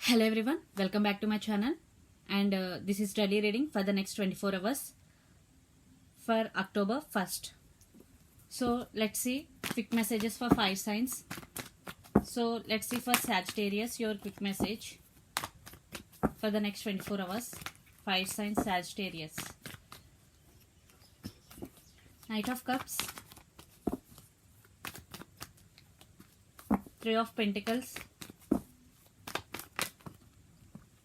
Hello everyone, welcome back to my channel, and this is daily reading for the next 24 hours for October 1st. So let's see quick messages for 5 signs. So let's see for Sagittarius, your quick message for the next 24 hours. 5 signs Sagittarius. Knight of Cups, 3 of Pentacles.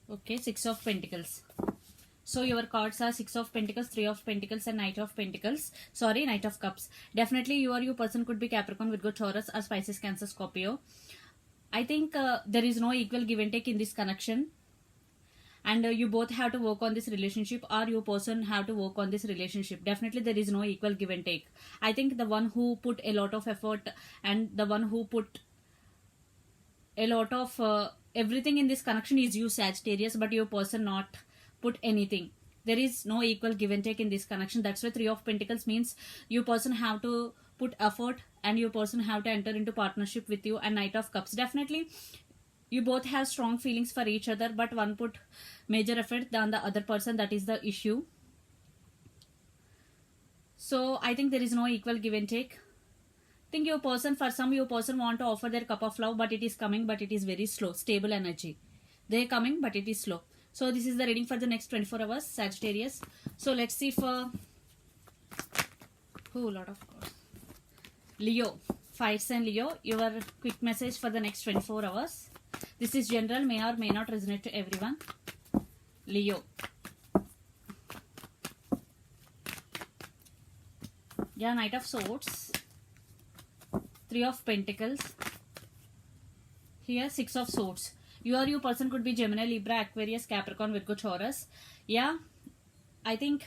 Okay, 6 of Pentacles. So your cards are 6 of Pentacles, 3 of Pentacles and Knight of Pentacles. Sorry, Knight of Cups. Definitely you or your person could be Capricorn, Virgo, Taurus or Pisces, Cancer, Scorpio. I think there is no equal give and take in this connection. And you both have to work on this relationship, or your person have to work on this relationship. Definitely there is no equal give and take. I think the one who put a lot of effort and the one who put a lot of everything in this connection is you, Sagittarius, but your person not put anything. There is no equal give and take in this connection. That's why 3 of Pentacles means your person have to put effort and your person have to enter into partnership with you. And Knight of Cups, definitely you both have strong feelings for each other, but one put major effort than the other person. That is the issue. So I think there is no equal give and take. Think your person, for some your person want to offer their cup of love, but it is coming, but it is very slow. Stable energy, they are coming, but it is slow. So this is the reading for the next 24 hours, Sagittarius. So let's see for lot of cards. Leo, 5 sign Leo, your quick message for the next 24 hours. This is general, may or may not resonate to everyone. Leo. Yeah, Knight of Swords, 3 of Pentacles. Here 6 of Swords. You or your person could be Gemini, Libra, Aquarius, Capricorn, Virgo, Taurus. Yeah, I think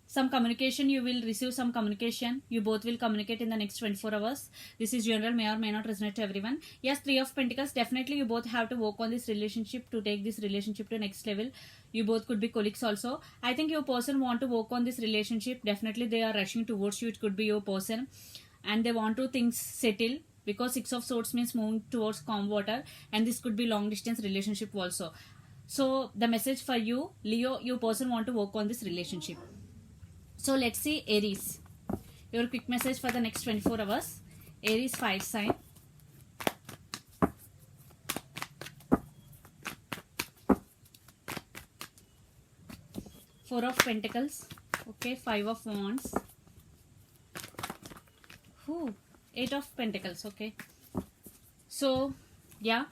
some communication, you will receive some communication. You both will communicate in the next 24 hours. This is general, may or may not resonate to everyone. Yes, 3 of Pentacles. Definitely you both have to work on this relationship to take this relationship to next level. You both could be colleagues also. I think your person want to work on this relationship. Definitely they are rushing towards you. It could be your person. And they want to things settle, because 6 of Swords means moving towards calm water, and this could be long distance relationship also. So the message for you, Leo, your person want to work on this relationship. So let's see Aries, your quick message for the next 24 hours. Aries, 5 sign. Four of Pentacles. Okay, 5 of Wands. 8 of Pentacles. Okay, so yeah,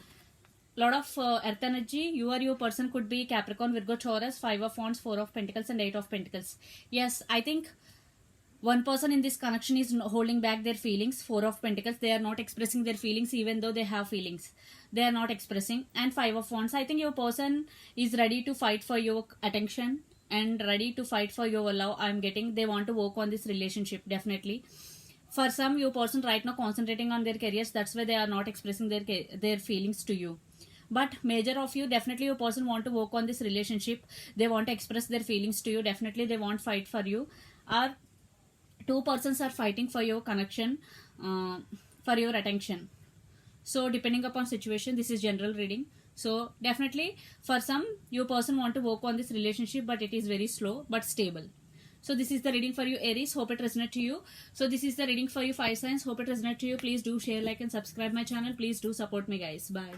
lot of earth energy. You or your person could be Capricorn, Virgo, Taurus, 5 of Wands, 4 of Pentacles and 8 of Pentacles. Yes, I think one person in this connection is holding back their feelings. 4 of Pentacles, they are not expressing their feelings, even though they have feelings, they are not expressing. And 5 of Wands, I think your person is ready to fight for your attention and ready to fight for your love. I'm getting they want to work on this relationship. Definitely for some, your person right now concentrating on their careers. That's why they are not expressing their feelings to you. But major of you, definitely your person want to work on this relationship. They want to express their feelings to you. Definitely they want fight for you. Or two persons are fighting for your connection, for your attention. So depending upon situation, this is general reading. So definitely for some, your person want to work on this relationship, but it is very slow but stable. So this is the reading for you, Aries. Hope it resonates to you. So this is the reading for you, 5 signs. Hope it resonates to you. Please do share, like and subscribe my channel. Please do support me, guys. Bye.